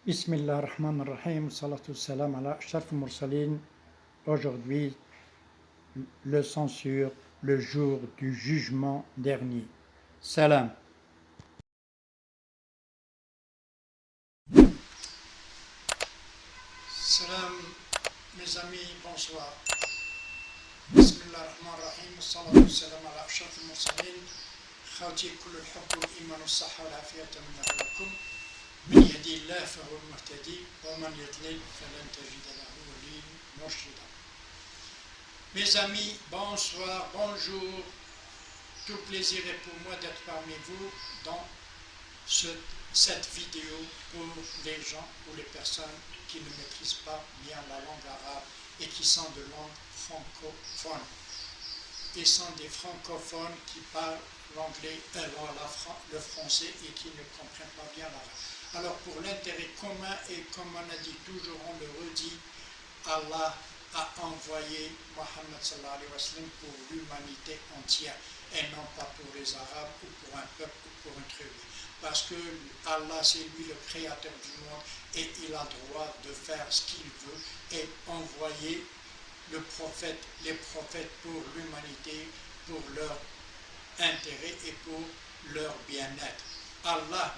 Bismillahirrahmanirrahim, salatu salam ala ashraf al-mursalin. Aujourd'hui, leçon sur le jour du jugement dernier. Salam. Salam, mes amis, bonsoir. Bismillahirrahmanirrahim, salatu salam ala ashraf al-mursalin. Khawti kullu al-hubbu wal-iman was-sahha wal-afiyata minna wa lakum. من يهدي الله فهو المهتدي ومن يضلل فلن تجد له وليا مرشدا. Mes amis, bonsoir, bonjour. Tout plaisir est pour moi d'être parmi vous dans cette vidéo pour les gens ou les personnes qui ne maîtrisent pas bien la langue arabe et qui sont de langue francophone. Ils sont des francophones qui parlent l'anglais, le français et qui ne comprennent pas bien l'arabe. Alors pour l'intérêt commun et comme on a dit toujours, on le redit, Allah a envoyé Mohammed sallallahu alayhi wa sallam pour l'humanité entière et non pas pour les Arabes ou pour un peuple ou pour une tribu. Parce que Allah c'est lui le créateur du monde et il a droit de faire ce qu'il veut et envoyer les prophètes pour l'humanité, pour leur intérêt et pour leur bien-être. Allah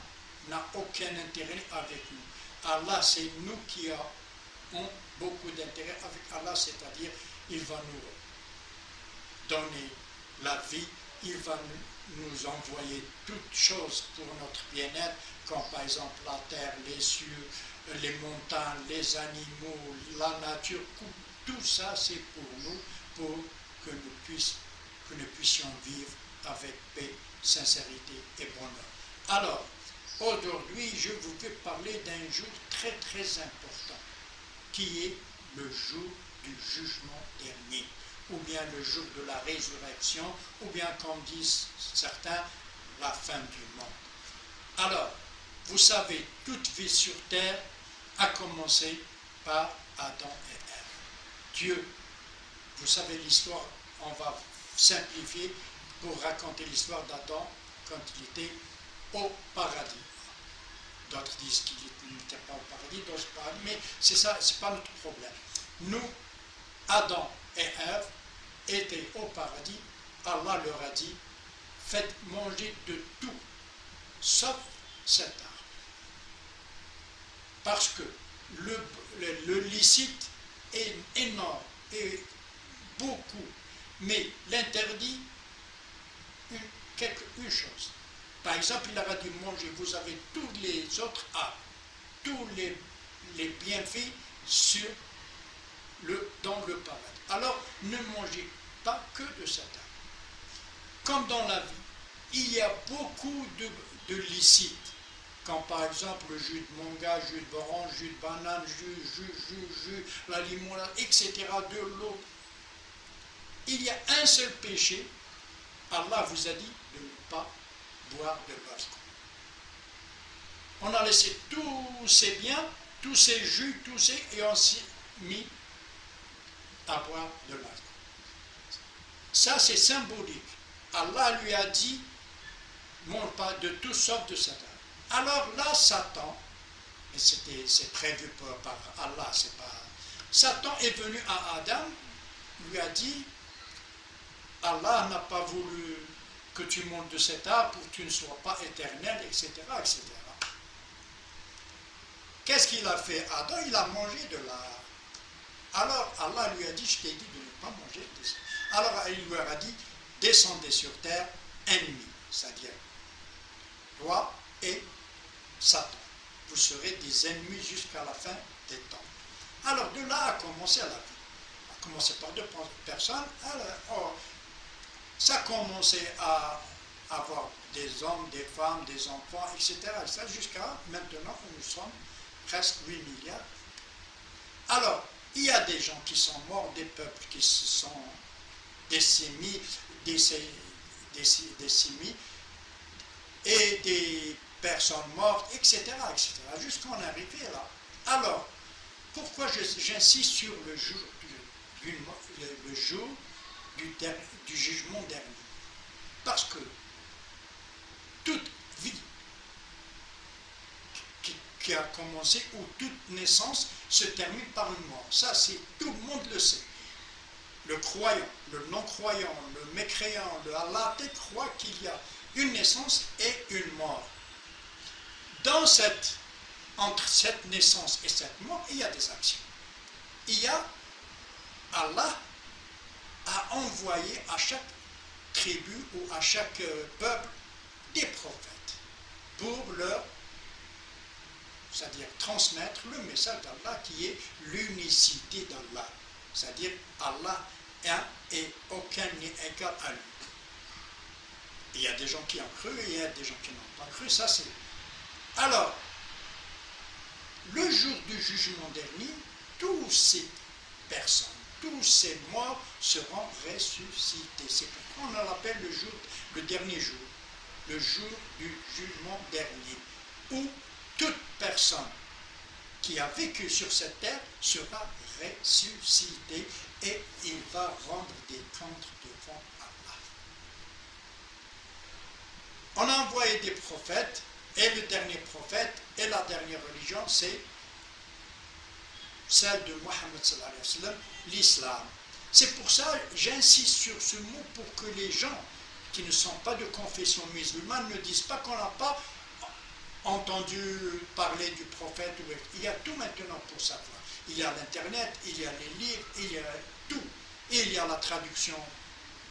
n'a aucun intérêt avec nous. Allah, c'est nous qui avons beaucoup d'intérêt avec Allah, c'est-à-dire il va nous donner la vie, il va nous envoyer toutes choses pour notre bien-être, comme par exemple la terre, les cieux, les montagnes, les animaux, la nature, tout ça c'est pour nous, pour que nous puissions vivre avec paix, sincérité et bonheur. Alors, aujourd'hui, je vous veux parler d'un jour très très important, qui est le jour du jugement dernier, ou bien le jour de la résurrection, ou bien, comme disent certains, la fin du monde. Alors, vous savez, toute vie sur terre a commencé par Adam et Ève. Dieu, vous savez l'histoire, on va simplifier pour raconter l'histoire d'Adam quand il était au paradis. D'autres disent qu'il n'était pas au paradis, d'autres pas, mais c'est ça, c'est pas notre problème. Nous, Adam et Ève étaient au paradis, Allah leur a dit, faites manger de tout, sauf cet arbre. Parce que le licite est énorme et beaucoup, mais l'interdit, une chose. Par exemple, il a dit manger, vous avez tous les autres arbres, tous les bienfaits dans le paradis. Alors, ne mangez pas que de cet arbre. Comme dans la vie, il y a beaucoup de licites, comme par exemple le jus de manga, jus d'orange, jus de banane, jus, la limonade, etc., de l'eau. Il y a un seul péché, Allah vous a dit de ne pas boire de l'alcool. On a laissé tous ces biens, tous ces jus, et on s'est mis à boire de l'alcool. Ça, c'est symbolique. Allah lui a dit, mange pas de tout sauf de Satan. Alors là, Satan, et c'est prévu par Allah, c'est pas. Satan est venu à Adam, lui a dit, Allah n'a pas voulu que tu montes de cet arbre pour que tu ne sois pas éternel, etc., etc. Qu'est-ce qu'il a fait Adam? Il a mangé de l'arbre. Alors Allah lui a dit, je t'ai dit de ne pas manger de ça. Alors il lui a dit, descendez sur terre ennemis, c'est-à-dire toi et Satan. Vous serez des ennemis jusqu'à la fin des temps. Alors de là a commencé la vie. A commencé par deux personnes. Alors, ça a commencé à avoir des hommes, des femmes, des enfants, etc. jusqu'à maintenant où nous sommes presque 8 milliards. Alors, il y a des gens qui sont morts, des peuples qui se sont décimés, et des personnes mortes, etc., jusqu'à en arriver là. Alors, pourquoi j'insiste sur le jour du jugement dernier? Parce que toute vie qui a commencé, où toute naissance se termine par une mort. Ça, tout le monde le sait. Le croyant, le non-croyant, le mécréant, le athée croit qu'il y a une naissance et une mort. Entre cette naissance et cette mort, il y a des actions. Allah a envoyé à chaque tribu ou à chaque peuple des prophètes pour c'est-à-dire transmettre le message d'Allah qui est l'unicité d'Allah. C'est-à-dire Allah un et aucun n'est égal à lui. Il y a des gens qui ont cru et il y a des gens qui n'ont pas cru, ça c'est. Alors, le jour du jugement dernier, toutes ces personnes, tous ces morts seront ressuscités. C'est pourquoi on l'appelle le dernier jour, le jour du jugement dernier, où toute personne qui a vécu sur cette terre sera ressuscitée et il va rendre des comptes devant Allah. On a envoyé des prophètes, et le dernier prophète et la dernière religion, c'est celle de Mohammed sallallahu alayhi wa sallam, l'islam. C'est pour ça que j'insiste sur ce mot pour que les gens qui ne sont pas de confession musulmane ne disent pas qu'on n'a pas entendu parler du prophète. Il y a tout maintenant pour savoir. Il y a l'internet, il y a les livres, il y a tout. Et il y a la traduction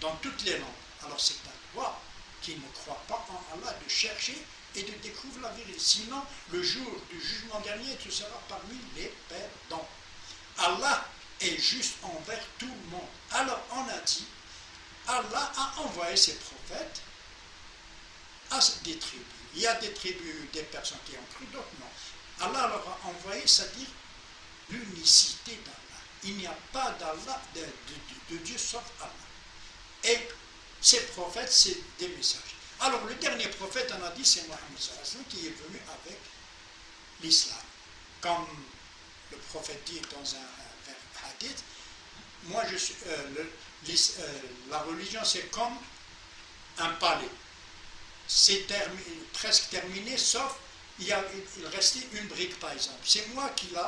dans toutes les langues. Alors c'est à toi qui ne crois pas en Allah de chercher et de découvrir la vérité. Sinon, le jour du jugement dernier, tu seras parmi les perdants. Allah est juste envers tout le monde. Alors on a dit, Allah a envoyé ses prophètes à des tribus. Il y a des tribus, des personnes qui ont cru, d'autres non. Allah leur a envoyé, c'est-à-dire l'unicité d'Allah. Il n'y a pas d'Allah, de Dieu sauf Allah. Et ces prophètes, c'est des messages. Alors le dernier prophète, on a dit, c'est Mohammed sallallahu alayhi wa sallam qui est venu avec l'islam. Comme le prophète dit dans un hadith, moi je suis, la religion c'est comme un palais. C'est presque terminé, sauf il restait une brique par exemple. C'est moi qui l'ai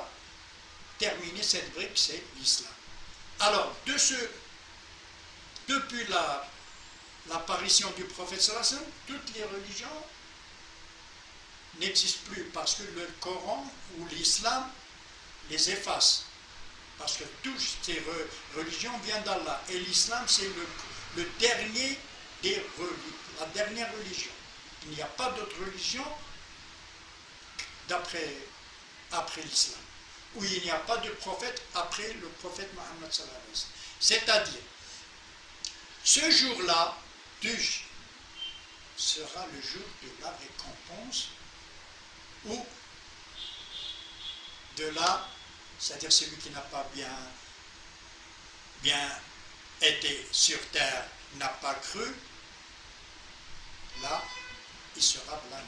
terminé, cette brique, c'est l'islam. Alors, depuis l'apparition du prophète sallallahu alayhi wa sallam, toutes les religions n'existent plus parce que le Coran ou l'islam les efface. Parce que toutes ces religions viennent d'Allah. Et l'islam, c'est le dernier des religions, la dernière religion. Il n'y a pas d'autre religion après l'islam. Où il n'y a pas de prophète après le prophète Mohammed sallallahu alayhi wa sallam. C'est-à-dire, ce jour-là, sera le jour de la récompense ou de c'est-à-dire celui qui n'a pas bien été sur terre, n'a pas cru, là, il sera blâmé.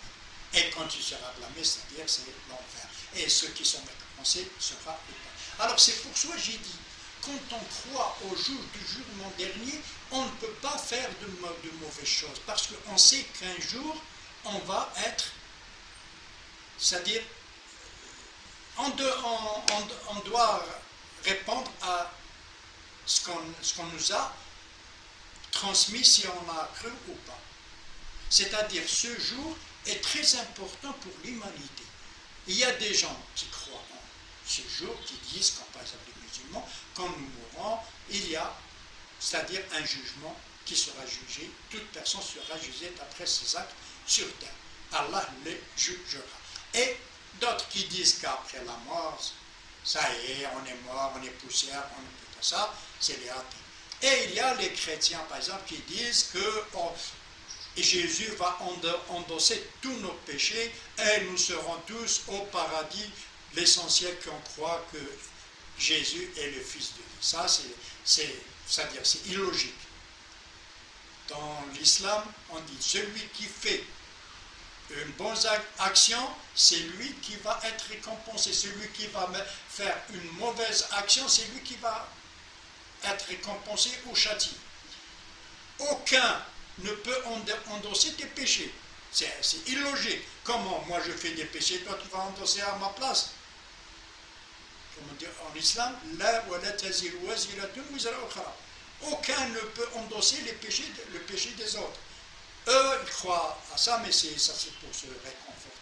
Et quand il sera blâmé, c'est-à-dire c'est l'enfer. Et ceux qui sont récompensés sera le paradis. Alors c'est pour ça que j'ai dit, quand on croit au jour du jugement dernier, on ne peut pas faire de mauvaises choses, parce qu'on sait qu'un jour, on va être, c'est-à-dire, on doit répondre à ce qu'on nous a transmis, si on a cru ou pas. C'est-à-dire, ce jour est très important pour l'humanité. Il y a des gens qui croient en ce jour, qui disent, comme par exemple les musulmans, quand nous mourrons, il y a, c'est-à-dire un jugement qui sera jugé, toute personne sera jugée d'après ses actes sur terre. Allah les jugera. Et d'autres qui disent qu'après la mort, ça y est, on est mort, on est poussière, on ne peut pas ça, c'est les athées. Et il y a les chrétiens, par exemple, qui disent que Jésus va endosser tous nos péchés et nous serons tous au paradis. L'essentiel qu'on croit que Jésus est le Fils de Dieu. Ça, c'est-à-dire, c'est illogique. Dans l'islam, on dit celui qui fait une bonne action, c'est lui qui va être récompensé. Celui qui va faire une mauvaise action, c'est lui qui va être récompensé ou châtié. Aucun ne peut endosser tes péchés. C'est illogique. Comment moi je fais des péchés, toi tu vas endosser à ma place? Comme on dit en islam, la wala taziru waziratun wizra ukhra. Aucun ne peut endosser le péché des autres. Eux, ils croient à ça, mais ça c'est pour se réconforter.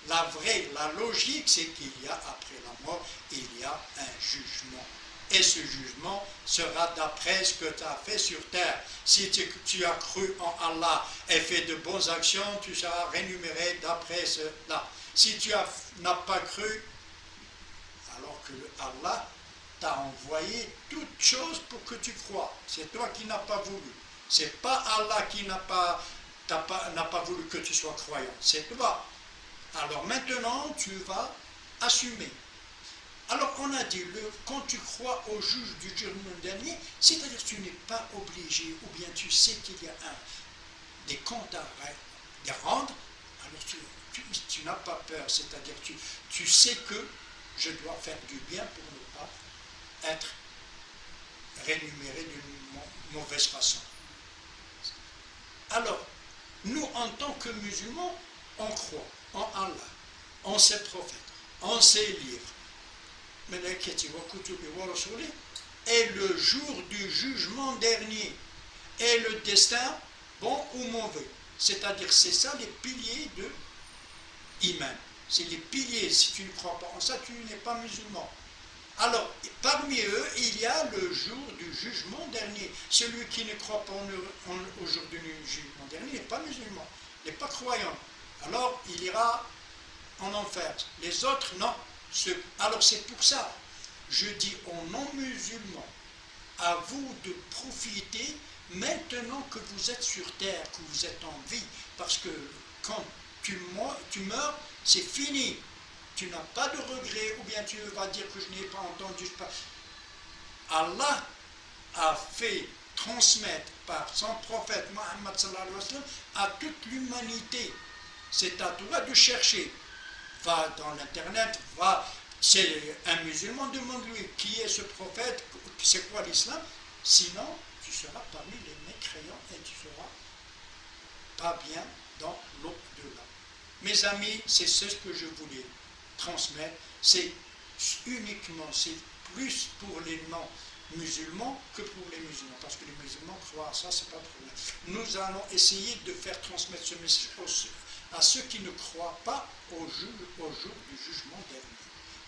La logique, c'est qu'il y a, après la mort, il y a un jugement. Et ce jugement sera d'après ce que tu as fait sur terre. Si tu as cru en Allah et fait de bonnes actions, tu seras rémunéré d'après cela. Si tu n'as pas cru, alors que Allah t'a envoyé toutes choses pour que tu crois. C'est toi qui n'as pas voulu. C'est pas Allah qui n'a pas voulu que tu sois croyant. C'est toi. Alors maintenant, tu vas assumer. Alors on a dit, quand tu crois au juge du jugement dernier, c'est-à-dire que tu n'es pas obligé, ou bien tu sais qu'il y a des comptes à rendre, alors tu n'as pas peur, c'est-à-dire que tu sais que je dois faire du bien pour ne pas être rémunéré d'une mauvaise façon. Alors, nous en tant que musulmans, on croit en Allah, en ses prophètes, en ses livres, et le jour du jugement dernier, et le destin, bon ou mauvais. C'est-à-dire, c'est ça les piliers de l'Iman. C'est les piliers. Si tu ne crois pas en ça, tu n'es pas musulman. Alors, parmi eux, il y a le jour du jugement dernier. Celui qui ne croit pas au jour du jugement dernier n'est pas musulman, n'est pas croyant. Alors, il ira en enfer. Les autres, non. Alors, c'est pour ça, je dis aux non-musulmans, à vous de profiter maintenant que vous êtes sur terre, que vous êtes en vie, parce que quand tu meurs, c'est fini. Tu n'as pas de regret, ou bien tu vas dire que je n'ai pas entendu. Allah a fait transmettre par son prophète Mohammed sallallahu alayhi wa sallam à toute l'humanité. C'est à toi de chercher. Va dans l'internet, c'est un musulman, demande-lui qui est ce prophète, c'est quoi l'islam. Sinon, tu seras parmi les mécréants et tu seras pas bien dans l'au-delà. Mes amis, c'est ce que je voulais transmettre. C'est uniquement, c'est plus pour les non-musulmans que pour les musulmans, parce que les musulmans croient à ça, c'est pas le problème. Nous allons essayer de faire transmettre ce message à ceux qui ne croient pas au jour du jugement dernier.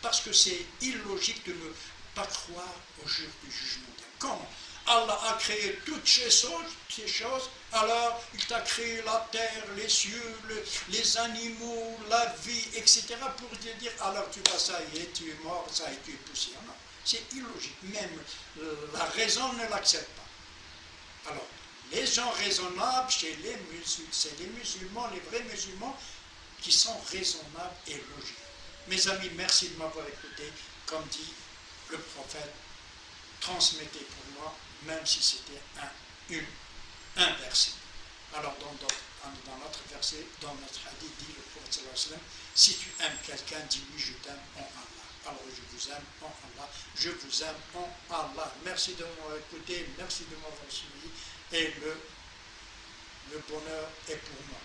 Parce que c'est illogique de ne pas croire au jour du jugement dernier. Comment? Allah a créé toutes ces choses, alors il t'a créé la terre, les cieux, les animaux, la vie, etc. pour te dire, alors tu vas, ça y est, tu es mort, ça y est, tu es poussière. Non, c'est illogique. Même la raison ne l'accepte pas. Alors, les gens raisonnables, c'est les musulmans, les vrais musulmans, qui sont raisonnables et logiques. Mes amis, merci de m'avoir écouté. Comme dit le prophète, transmettez pour moi, même si c'était un verset. Alors, dans notre verset, dans notre hadith, dit le prophète sallallahu alayhi wa sallam, si tu aimes quelqu'un, dis lui, je t'aime en Allah. Alors, je vous aime en Allah, je vous aime en Allah. Merci de m'avoir écouté, merci de m'avoir suivi, et le bonheur est pour moi.